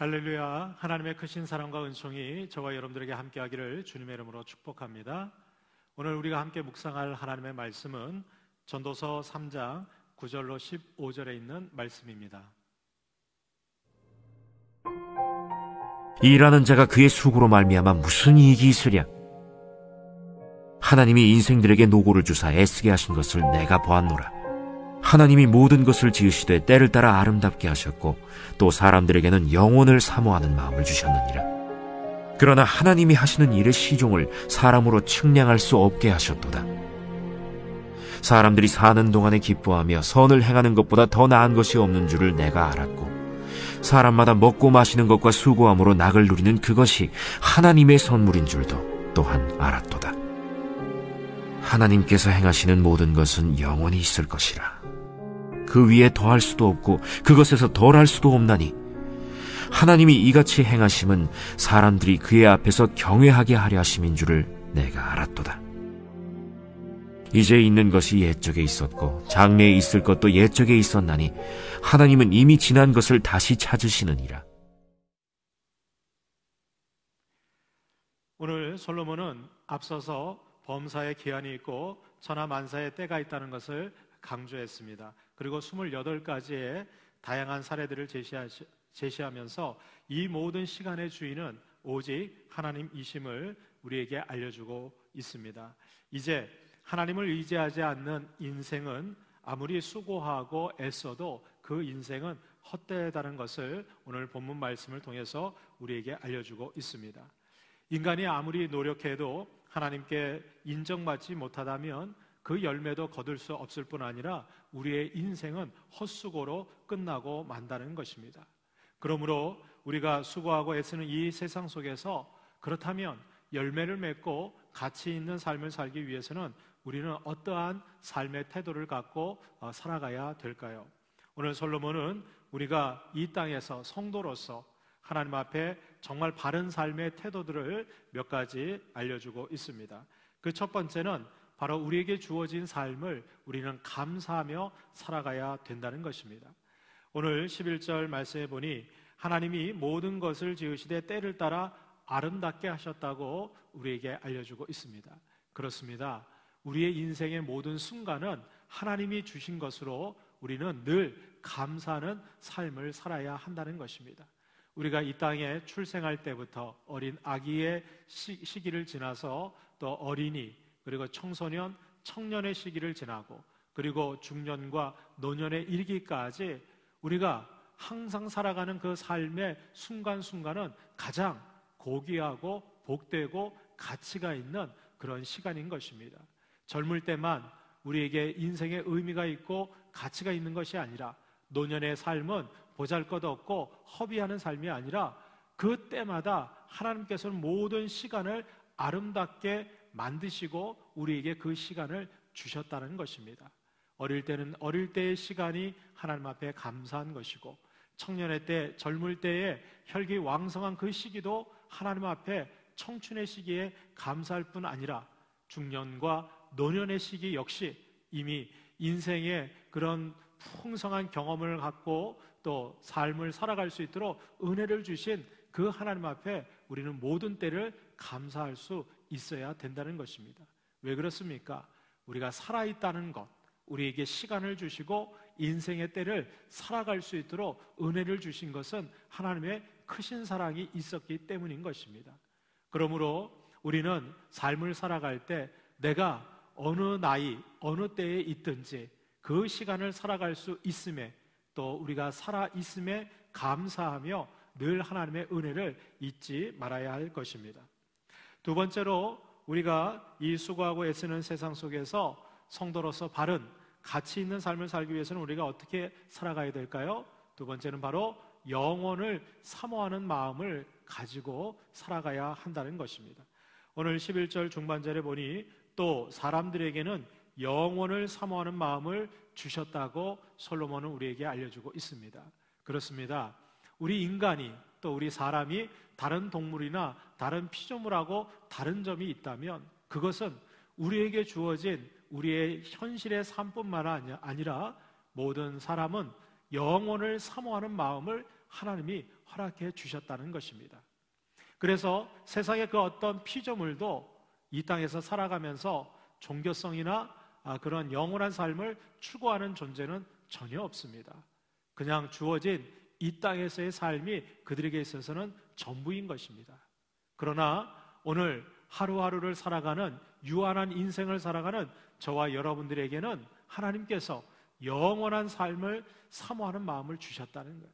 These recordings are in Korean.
할렐루야. 하나님의 크신 사랑과 은총이 저와 여러분들에게 함께하기를 주님의 이름으로 축복합니다. 오늘 우리가 함께 묵상할 하나님의 말씀은 전도서 3장 9절로 15절에 있는 말씀입니다. 일하는 자가 그의 수고로 말미암아 무슨 이익이 있으랴. 하나님이 인생들에게 노고를 주사 애쓰게 하신 것을 내가 보았노라. 하나님이 모든 것을 지으시되 때를 따라 아름답게 하셨고 또 사람들에게는 영혼을 사모하는 마음을 주셨느니라. 그러나 하나님이 하시는 일의 시종을 사람으로 측량할 수 없게 하셨도다. 사람들이 사는 동안에 기뻐하며 선을 행하는 것보다 더 나은 것이 없는 줄을 내가 알았고, 사람마다 먹고 마시는 것과 수고함으로 낙을 누리는 그것이 하나님의 선물인 줄도 또한 알았도다. 하나님께서 행하시는 모든 것은 영원히 있을 것이라. 그 위에 더할 수도 없고 그것에서 덜할 수도 없나니 하나님이 이같이 행하심은 사람들이 그의 앞에서 경외하게 하려 하심인 줄을 내가 알았도다. 이제 있는 것이 옛적에 있었고 장래에 있을 것도 옛적에 있었나니 하나님은 이미 지난 것을 다시 찾으시느니라. 오늘 솔로몬은 앞서서 범사의 기한이 있고 천하만사의 때가 있다는 것을 강조했습니다. 그리고 28가지의 다양한 사례들을 제시하면서 이 모든 시간의 주인은 오직 하나님이심을 우리에게 알려주고 있습니다. 이제 하나님을 의지하지 않는 인생은 아무리 수고하고 애써도 그 인생은 헛되다는 것을 오늘 본문 말씀을 통해서 우리에게 알려주고 있습니다. 인간이 아무리 노력해도 하나님께 인정받지 못하다면 그 열매도 거둘 수 없을 뿐 아니라 우리의 인생은 헛수고로 끝나고 만다는 것입니다. 그러므로 우리가 수고하고 애쓰는 이 세상 속에서 그렇다면 열매를 맺고 가치 있는 삶을 살기 위해서는 우리는 어떠한 삶의 태도를 갖고 살아가야 될까요? 오늘 솔로몬은 우리가 이 땅에서 성도로서 하나님 앞에 정말 바른 삶의 태도들을 몇 가지 알려주고 있습니다. 그 첫 번째는 바로 우리에게 주어진 삶을 우리는 감사하며 살아가야 된다는 것입니다. 오늘 11절 말씀에 보니 하나님이 모든 것을 지으시되 때를 따라 아름답게 하셨다고 우리에게 알려주고 있습니다. 그렇습니다. 우리의 인생의 모든 순간은 하나님이 주신 것으로 우리는 늘 감사하는 삶을 살아야 한다는 것입니다. 우리가 이 땅에 출생할 때부터 어린 아기의 시기를 지나서 또 어린이, 그리고 청소년, 청년의 시기를 지나고 그리고 중년과 노년에 이르기까지 우리가 항상 살아가는 그 삶의 순간순간은 가장 고귀하고 복되고 가치가 있는 그런 시간인 것입니다. 젊을 때만 우리에게 인생의 의미가 있고 가치가 있는 것이 아니라 노년의 삶은 보잘것없고 허비하는 삶이 아니라 그 때마다 하나님께서는 모든 시간을 아름답게 만드시고 우리에게 그 시간을 주셨다는 것입니다. 어릴 때는 어릴 때의 시간이 하나님 앞에 감사한 것이고 청년의 때, 젊을 때의 혈기왕성한 그 시기도 하나님 앞에 청춘의 시기에 감사할 뿐 아니라 중년과 노년의 시기 역시 이미 인생의 그런 풍성한 경험을 갖고 또 삶을 살아갈 수 있도록 은혜를 주신 그 하나님 앞에 우리는 모든 때를 감사할 수 있어야 된다는 것입니다. 왜 그렇습니까? 우리가 살아있다는 것, 우리에게 시간을 주시고 인생의 때를 살아갈 수 있도록 은혜를 주신 것은 하나님의 크신 사랑이 있었기 때문인 것입니다. 그러므로 우리는 삶을 살아갈 때 내가 어느 나이, 어느 때에 있든지 그 시간을 살아갈 수 있음에 또 우리가 살아있음에 감사하며 늘 하나님의 은혜를 잊지 말아야 할 것입니다. 두 번째로 우리가 이 수고하고 애쓰는 세상 속에서 성도로서 바른 가치 있는 삶을 살기 위해서는 우리가 어떻게 살아가야 될까요? 두 번째는 바로 영혼을 사모하는 마음을 가지고 살아가야 한다는 것입니다. 오늘 11절 중반절에 보니 또 사람들에게는 영혼을 사모하는 마음을 주셨다고 솔로몬은 우리에게 알려주고 있습니다. 그렇습니다. 우리 인간이 또 우리 사람이 다른 동물이나 다른 피조물하고 다른 점이 있다면 그것은 우리에게 주어진 우리의 현실의 삶뿐만 아니라 모든 사람은 영혼을 사모하는 마음을 하나님이 허락해 주셨다는 것입니다. 그래서 세상의 그 어떤 피조물도 이 땅에서 살아가면서 종교성이나 그런 영원한 삶을 추구하는 존재는 전혀 없습니다. 그냥 주어진 이 땅에서의 삶이 그들에게 있어서는 전부인 것입니다. 그러나 오늘 하루하루를 살아가는 유한한 인생을 살아가는 저와 여러분들에게는 하나님께서 영원한 삶을 사모하는 마음을 주셨다는 거예요.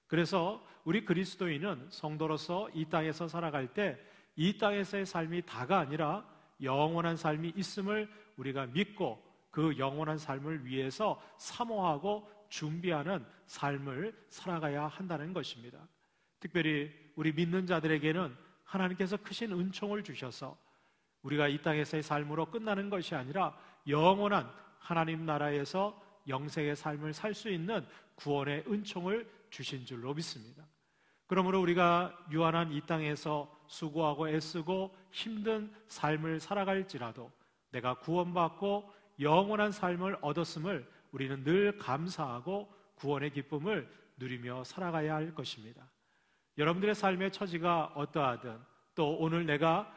그래서 우리 그리스도인은 성도로서 이 땅에서 살아갈 때 이 땅에서의 삶이 다가 아니라 영원한 삶이 있음을 우리가 믿고 그 영원한 삶을 위해서 사모하고 준비하는 삶을 살아가야 한다는 것입니다. 특별히 우리 믿는 자들에게는 하나님께서 크신 은총을 주셔서 우리가 이 땅에서의 삶으로 끝나는 것이 아니라 영원한 하나님 나라에서 영생의 삶을 살 수 있는 구원의 은총을 주신 줄로 믿습니다. 그러므로 우리가 유한한 이 땅에서 수고하고 애쓰고 힘든 삶을 살아갈지라도 내가 구원받고 영원한 삶을 얻었음을 우리는 늘 감사하고 구원의 기쁨을 누리며 살아가야 할 것입니다. 여러분들의 삶의 처지가 어떠하든 또 오늘 내가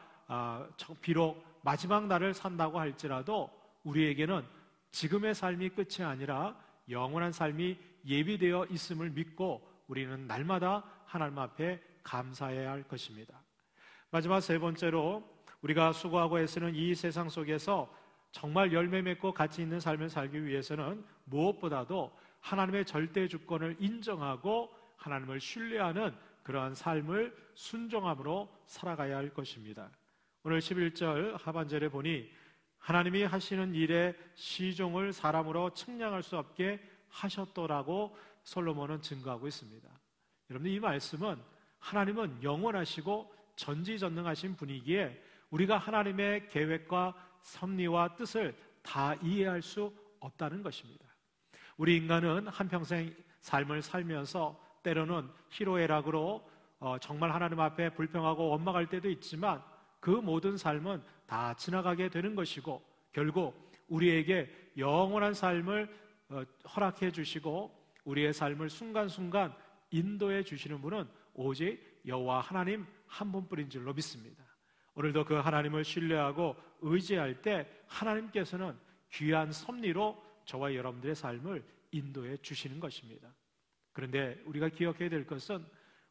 비록 마지막 날을 산다고 할지라도 우리에게는 지금의 삶이 끝이 아니라 영원한 삶이 예비되어 있음을 믿고 우리는 날마다 하나님 앞에 감사해야 할 것입니다. 마지막 세 번째로 우리가 수고하고 애쓰는 이 세상 속에서 정말 열매 맺고 가치 있는 삶을 살기 위해서는 무엇보다도 하나님의 절대 주권을 인정하고 하나님을 신뢰하는 그러한 삶을 순종함으로 살아가야 할 것입니다. 오늘 11절 하반절에 보니 하나님이 하시는 일에 시종을 사람으로 측량할 수 없게 하셨더라고 솔로몬은 증거하고 있습니다. 여러분, 이 말씀은 하나님은 영원하시고 전지전능하신 분이기에 우리가 하나님의 계획과 섭리와 뜻을 다 이해할 수 없다는 것입니다. 우리 인간은 한평생 삶을 살면서 때로는 희로애락으로 정말 하나님 앞에 불평하고 원망할 때도 있지만 그 모든 삶은 다 지나가게 되는 것이고 결국 우리에게 영원한 삶을 허락해 주시고 우리의 삶을 순간순간 인도해 주시는 분은 오직 여호와 하나님 한 분뿐인 줄로 믿습니다. 오늘도 그 하나님을 신뢰하고 의지할 때 하나님께서는 귀한 섭리로 저와 여러분들의 삶을 인도해 주시는 것입니다. 그런데 우리가 기억해야 될 것은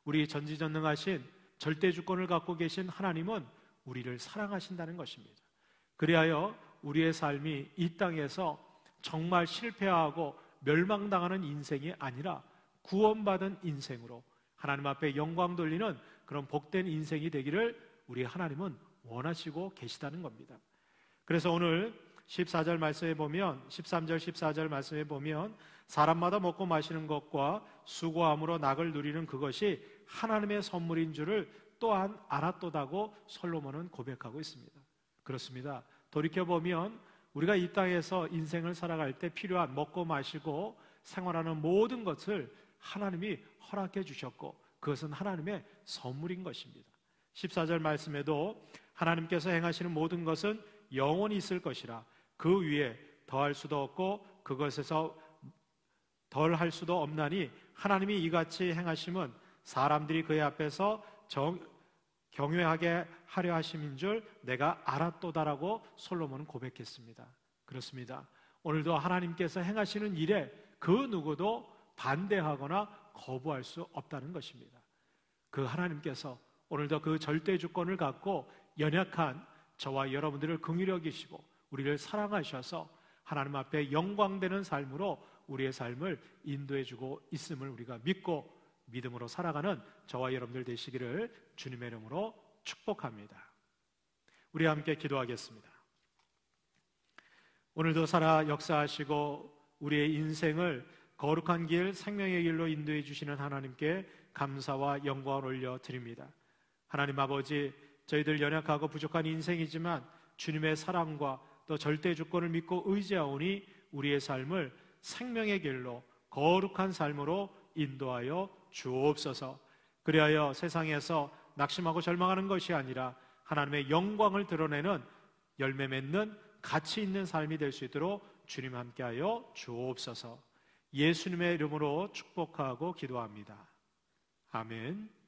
우리 전지전능하신 절대 주권을 갖고 계신 하나님은 우리를 사랑하신다는 것입니다. 그리하여 우리의 삶이 이 땅에서 정말 실패하고 멸망당하는 인생이 아니라 구원받은 인생으로 하나님 앞에 영광 돌리는 그런 복된 인생이 되기를 우리 하나님은 원하시고 계시다는 겁니다. 그래서 오늘 14절 말씀에 보면 13절 14절 말씀에 보면 사람마다 먹고 마시는 것과 수고함으로 낙을 누리는 그것이 하나님의 선물인 줄을 또한 알았도다고 솔로몬은 고백하고 있습니다. 그렇습니다. 돌이켜보면 우리가 이 땅에서 인생을 살아갈 때 필요한 먹고 마시고 생활하는 모든 것을 하나님이 허락해 주셨고 그것은 하나님의 선물인 것입니다. 14절 말씀에도 하나님께서 행하시는 모든 것은 영원히 있을 것이라 그 위에 더할 수도 없고 그것에서 덜할 수도 없나니 하나님이 이같이 행하심은 사람들이 그의 앞에서 경외하게 하려 하심인 줄 내가 알았도다라고 솔로몬은 고백했습니다. 그렇습니다. 오늘도 하나님께서 행하시는 일에 그 누구도 반대하거나 거부할 수 없다는 것입니다. 그 하나님께서 오늘도 그 절대 주권을 갖고 연약한 저와 여러분들을 긍휼히 여기시고 우리를 사랑하셔서 하나님 앞에 영광되는 삶으로 우리의 삶을 인도해주고 있음을 우리가 믿고 믿음으로 살아가는 저와 여러분들 되시기를 주님의 이름으로 축복합니다. 우리 함께 기도하겠습니다. 오늘도 살아 역사하시고 우리의 인생을 거룩한 길, 생명의 길로 인도해 주시는 하나님께 감사와 영광을 올려드립니다. 하나님 아버지, 저희들 연약하고 부족한 인생이지만 주님의 사랑과 또 절대 주권을 믿고 의지하오니 우리의 삶을 생명의 길로 거룩한 삶으로 인도하여 주옵소서. 그리하여 세상에서 낙심하고 절망하는 것이 아니라 하나님의 영광을 드러내는 열매 맺는 가치 있는 삶이 될 수 있도록 주님 함께하여 주옵소서. 예수님의 이름으로 축복하고 기도합니다. 아멘.